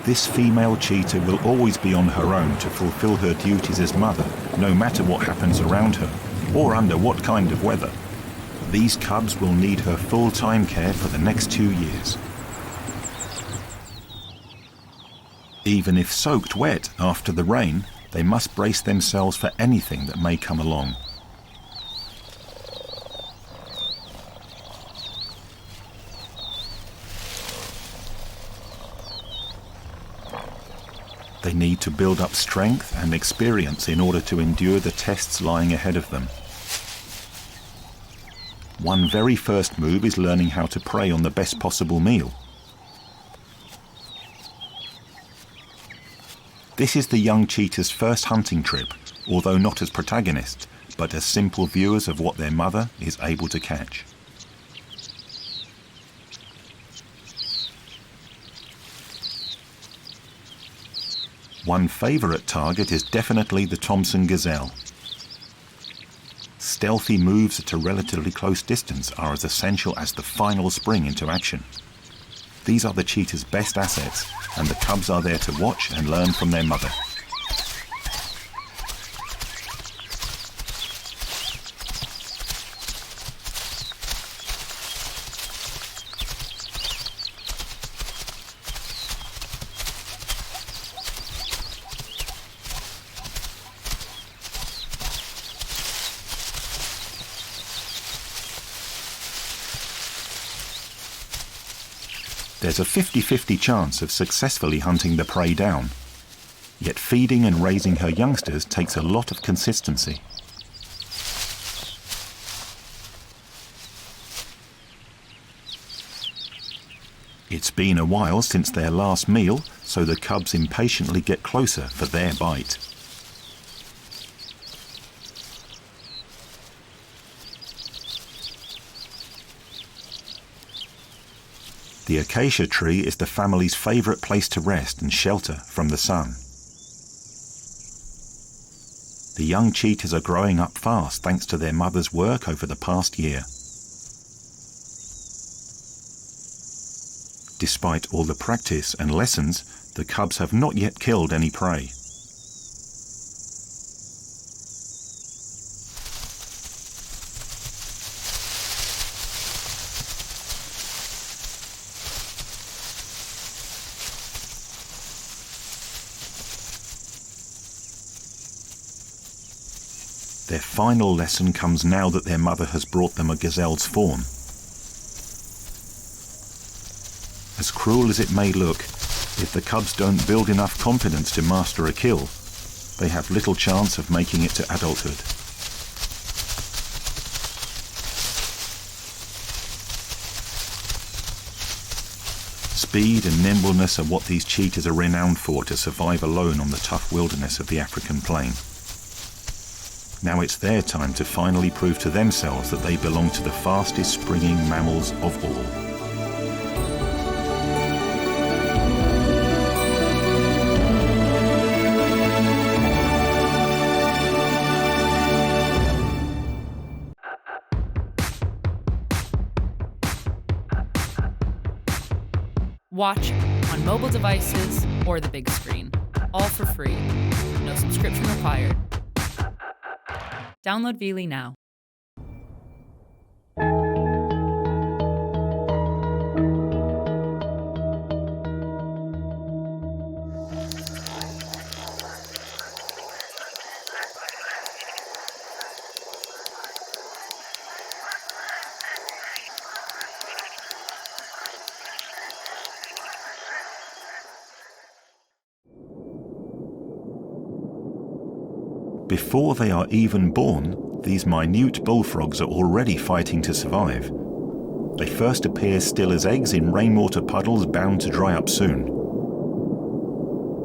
This female cheetah will always be on her own to fulfill her duties as mother, no matter what happens around her, or under what kind of weather. These cubs will need her full-time care for the next 2 years. Even if soaked wet after the rain, they must brace themselves for anything that may come along. They need to build up strength and experience in order to endure the tests lying ahead of them. One very first move is learning how to prey on the best possible meal. This is the young cheetah's first hunting trip, although not as protagonists, but as simple viewers of what their mother is able to catch. One favourite target is definitely the Thomson gazelle. Stealthy moves at a relatively close distance are as essential as the final spring into action. These are the cheetah's best assets, and the cubs are there to watch and learn from their mother. There's a 50-50 chance of successfully hunting the prey down. Yet feeding and raising her youngsters takes a lot of consistency. It's been a while since their last meal, so the cubs impatiently get closer for their bite. The acacia tree is the family's favourite place to rest and shelter from the sun. The young cheetahs are growing up fast thanks to their mother's work over the past year. Despite all the practice and lessons, the cubs have not yet killed any prey. Their final lesson comes now that their mother has brought them a gazelle's fawn. As cruel as it may look, if the cubs don't build enough confidence to master a kill, they have little chance of making it to adulthood. Speed and nimbleness are what these cheetahs are renowned for to survive alone on the tough wilderness of the African plain. Now it's their time to finally prove to themselves that they belong to the fastest springing mammals of all. Watch on mobile devices or the big screen, all for free. No subscription required. Download Veely now. Before they are even born, these minute bullfrogs are already fighting to survive. They first appear still as eggs in rainwater puddles bound to dry up soon.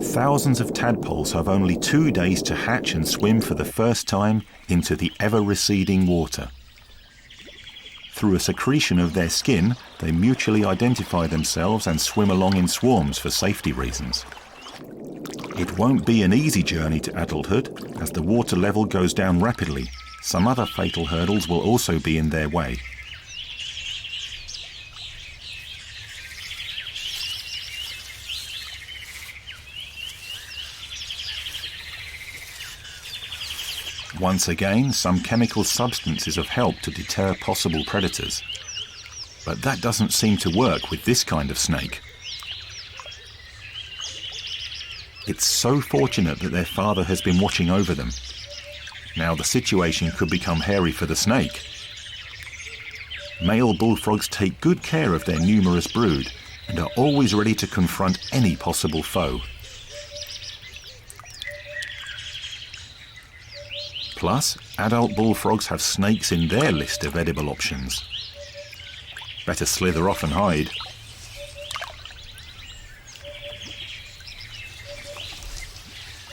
Thousands of tadpoles have only 2 days to hatch and swim for the first time into the ever-receding water. Through a secretion of their skin, they mutually identify themselves and swim along in swarms for safety reasons. It won't be an easy journey to adulthood, as the water level goes down rapidly. Some other fatal hurdles will also be in their way. Once again, some chemical substances have helped to deter possible predators. But that doesn't seem to work with this kind of snake. It's so fortunate that their father has been watching over them. Now the situation could become hairy for the snake. Male bullfrogs take good care of their numerous brood and are always ready to confront any possible foe. Plus, adult bullfrogs have snakes in their list of edible options. Better slither off and hide.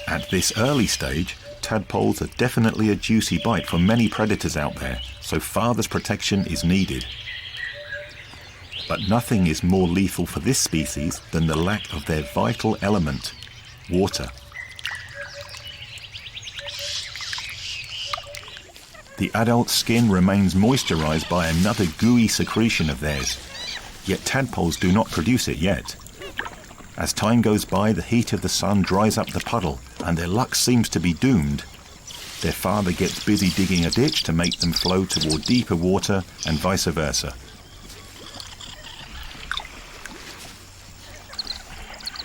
At this early stage, tadpoles are definitely a juicy bite for many predators out there, so father's protection is needed. But nothing is more lethal for this species than the lack of their vital element, water. The adult skin remains moisturized by another gooey secretion of theirs, yet tadpoles do not produce it yet. As time goes by, the heat of the sun dries up the puddle, and their luck seems to be doomed. Their father gets busy digging a ditch to make them flow toward deeper water, and vice versa.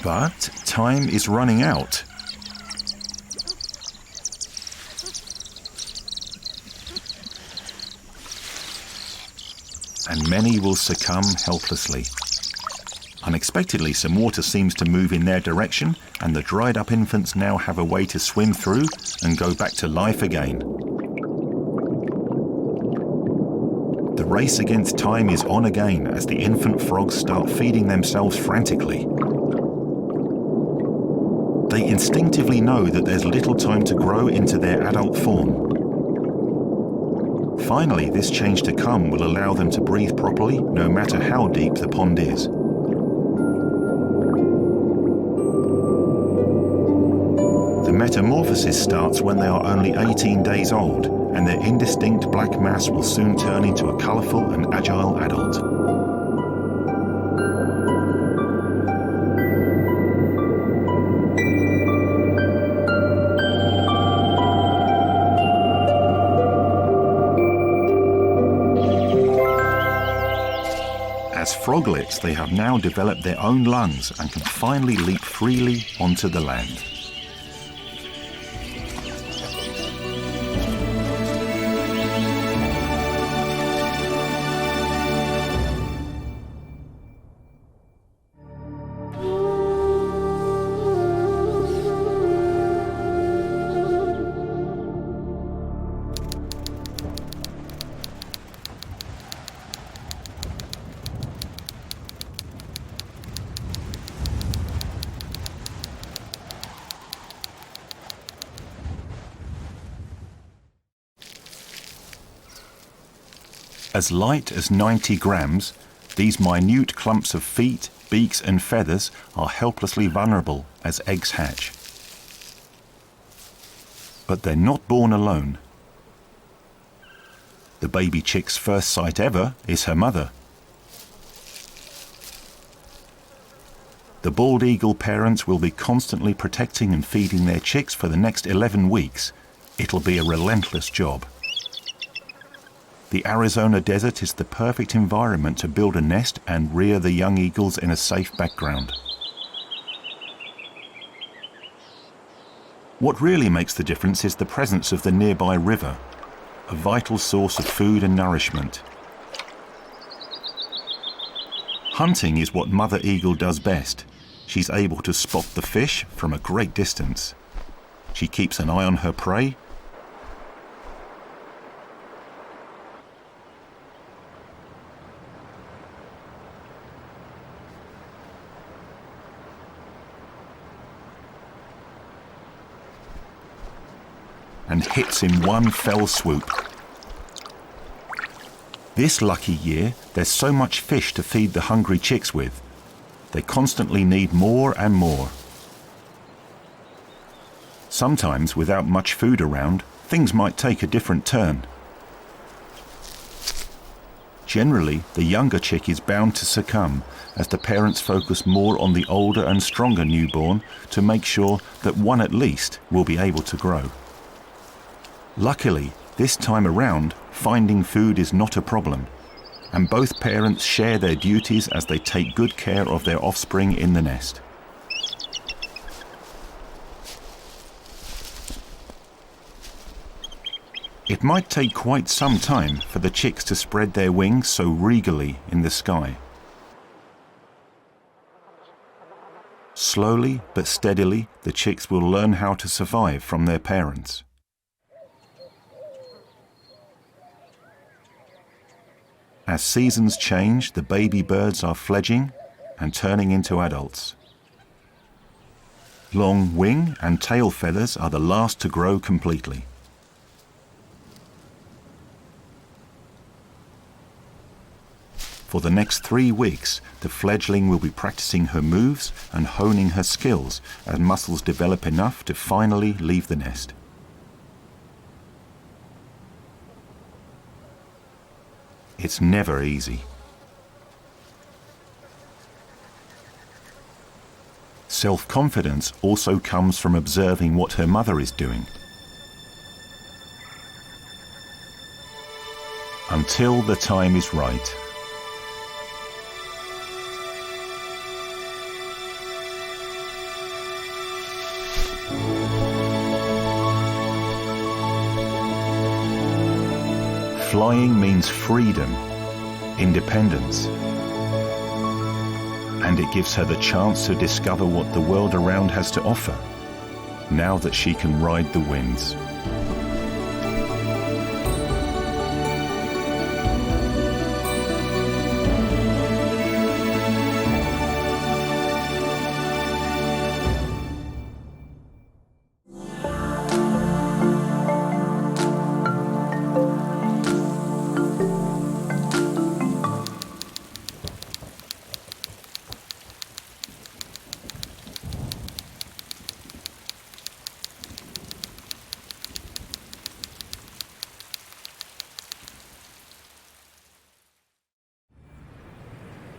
But time is running out. And many will succumb helplessly. Unexpectedly, some water seems to move in their direction, and the dried up infants now have a way to swim through and go back to life again. The race against time is on again as the infant frogs start feeding themselves frantically. They instinctively know that there's little time to grow into their adult form. Finally, this change to come will allow them to breathe properly, no matter how deep the pond is. The metamorphosis starts when they are only 18 days old, and their indistinct black mass will soon turn into a colourful and agile adult. As froglets, they have now developed their own lungs and can finally leap freely onto the land. As light as 90 grams, these minute clumps of feet, beaks and feathers are helplessly vulnerable as eggs hatch. But they're not born alone. The baby chick's first sight ever is her mother. The bald eagle parents will be constantly protecting and feeding their chicks for the next 11 weeks. It'll be a relentless job. The Arizona desert is the perfect environment to build a nest and rear the young eagles in a safe background. What really makes the difference is the presence of the nearby river, a vital source of food and nourishment. Hunting is what Mother Eagle does best. She's able to spot the fish from a great distance. She keeps an eye on her prey, and hits in one fell swoop. This lucky year, there's so much fish to feed the hungry chicks with. They constantly need more and more. Sometimes, without much food around, things might take a different turn. Generally, the younger chick is bound to succumb as the parents focus more on the older and stronger newborn to make sure that one at least will be able to grow. Luckily, this time around, finding food is not a problem, and both parents share their duties as they take good care of their offspring in the nest. It might take quite some time for the chicks to spread their wings so regally in the sky. Slowly but steadily, the chicks will learn how to survive from their parents. As seasons change, the baby birds are fledging and turning into adults. Long wing and tail feathers are the last to grow completely. For the next 3 weeks, the fledgling will be practicing her moves and honing her skills as muscles develop enough to finally leave the nest. It's never easy. Self-confidence also comes from observing what her mother is doing. Until the time is right. Flying means freedom, independence, and it gives her the chance to discover what the world around has to offer, now that she can ride the winds.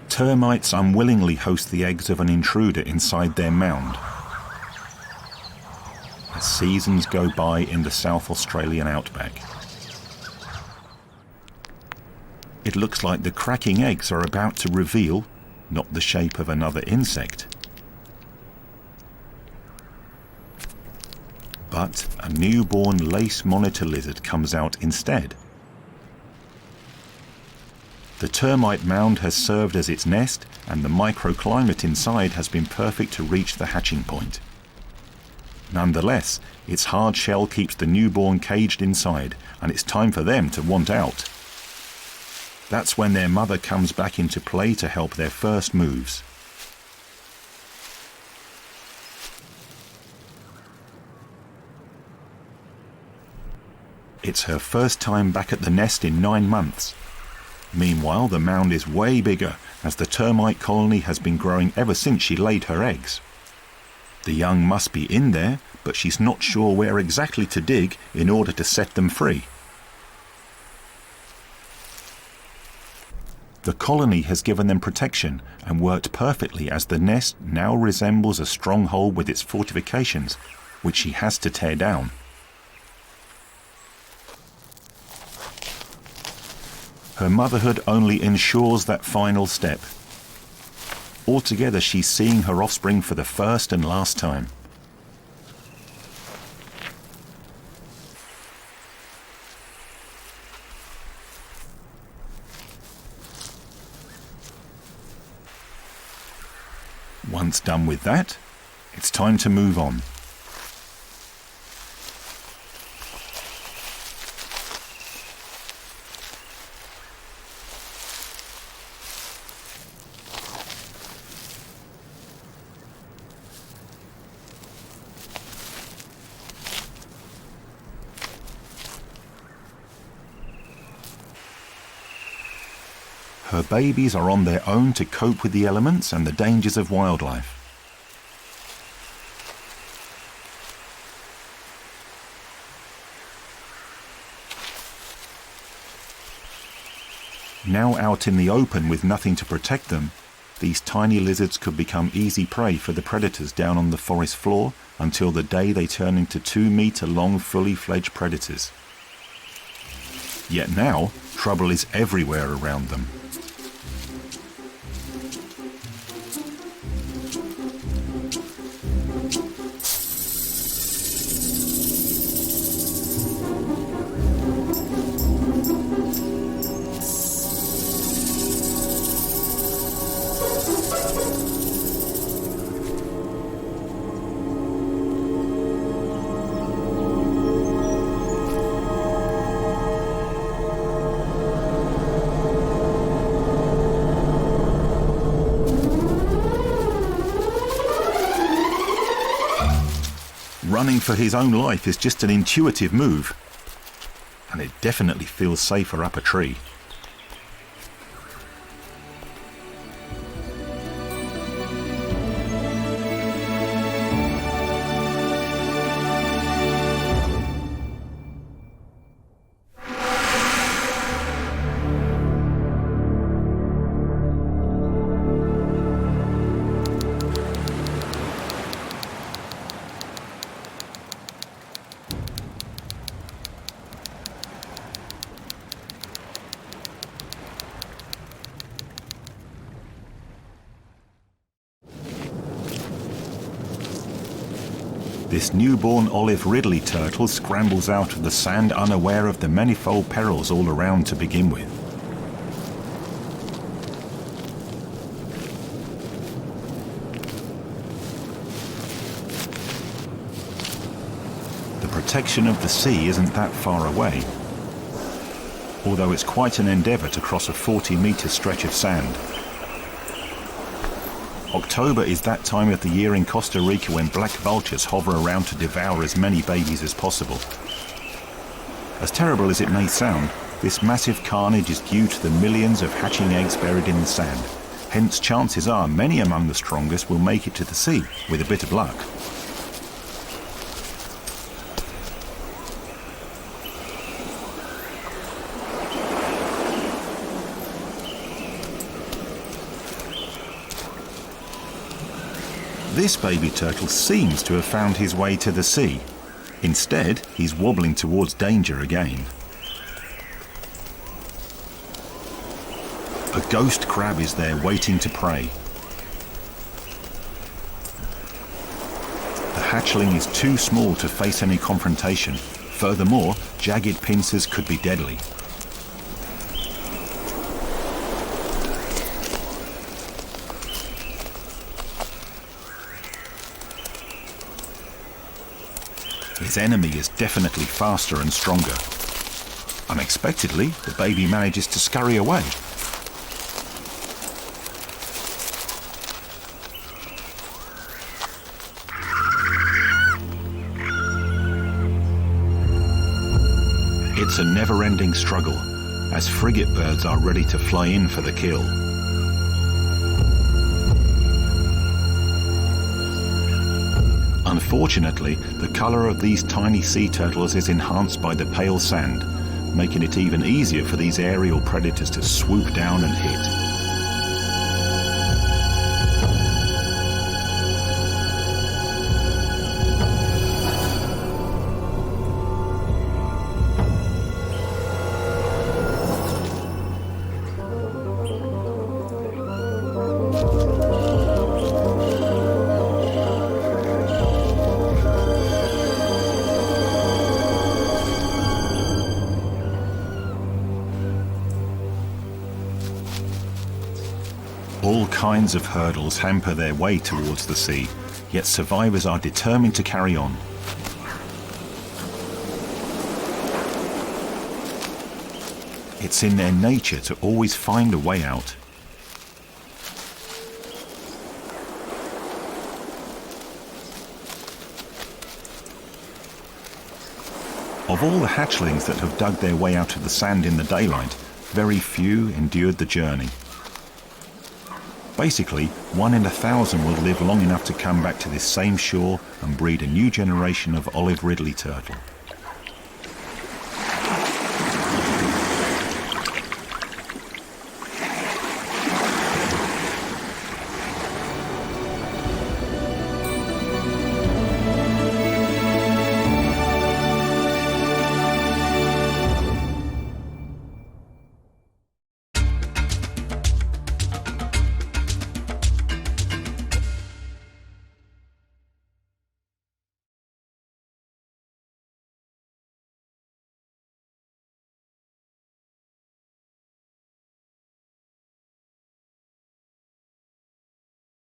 Termites unwillingly host the eggs of an intruder inside their mound. As seasons go by in the South Australian outback, it looks like the cracking eggs are about to reveal not the shape of another insect, but a newborn lace monitor lizard comes out instead. The termite mound has served as its nest, and the microclimate inside has been perfect to reach the hatching point. Nonetheless, its hard shell keeps the newborn caged inside, and it's time for them to want out. That's when their mother comes back into play to help their first moves. It's her first time back at the nest in 9 months. Meanwhile, the mound is way bigger, as the termite colony has been growing ever since she laid her eggs. The young must be in there, but she's not sure where exactly to dig in order to set them free. The colony has given them protection and worked perfectly, as the nest now resembles a stronghold with its fortifications, which she has to tear down. Her motherhood only ensures that final step. Altogether, she's seeing her offspring for the first and last time. Once done with that, it's time to move on. Her babies are on their own to cope with the elements and the dangers of wildlife. Now out in the open with nothing to protect them, these tiny lizards could become easy prey for the predators down on the forest floor until the day they turn into 2-meter long fully fledged predators. Yet now, trouble is everywhere around them. Running for his own life is just an intuitive move, and it definitely feels safer up a tree. This newborn olive ridley turtle scrambles out of the sand unaware of the manifold perils all around to begin with. The protection of the sea isn't that far away, although it's quite an endeavour to cross a 40-metre stretch of sand. October is that time of the year in Costa Rica when black vultures hover around to devour as many babies as possible. As terrible as it may sound, this massive carnage is due to the millions of hatching eggs buried in the sand. Hence, chances are many among the strongest will make it to the sea with a bit of luck. This baby turtle seems to have found his way to the sea. Instead, he's wobbling towards danger again. A ghost crab is there waiting to prey. The hatchling is too small to face any confrontation. Furthermore, jagged pincers could be deadly. His enemy is definitely faster and stronger. Unexpectedly, the baby manages to scurry away. It's a never-ending struggle, as frigate birds are ready to fly in for the kill. Unfortunately, the colour of these tiny sea turtles is enhanced by the pale sand, making it even easier for these aerial predators to swoop down and hit. All kinds of hurdles hamper their way towards the sea, yet survivors are determined to carry on. It's in their nature to always find a way out. Of all the hatchlings that have dug their way out of the sand in the daylight, very few endured the journey. Basically, 1 in 1,000 will live long enough to come back to this same shore and breed a new generation of olive ridley turtle.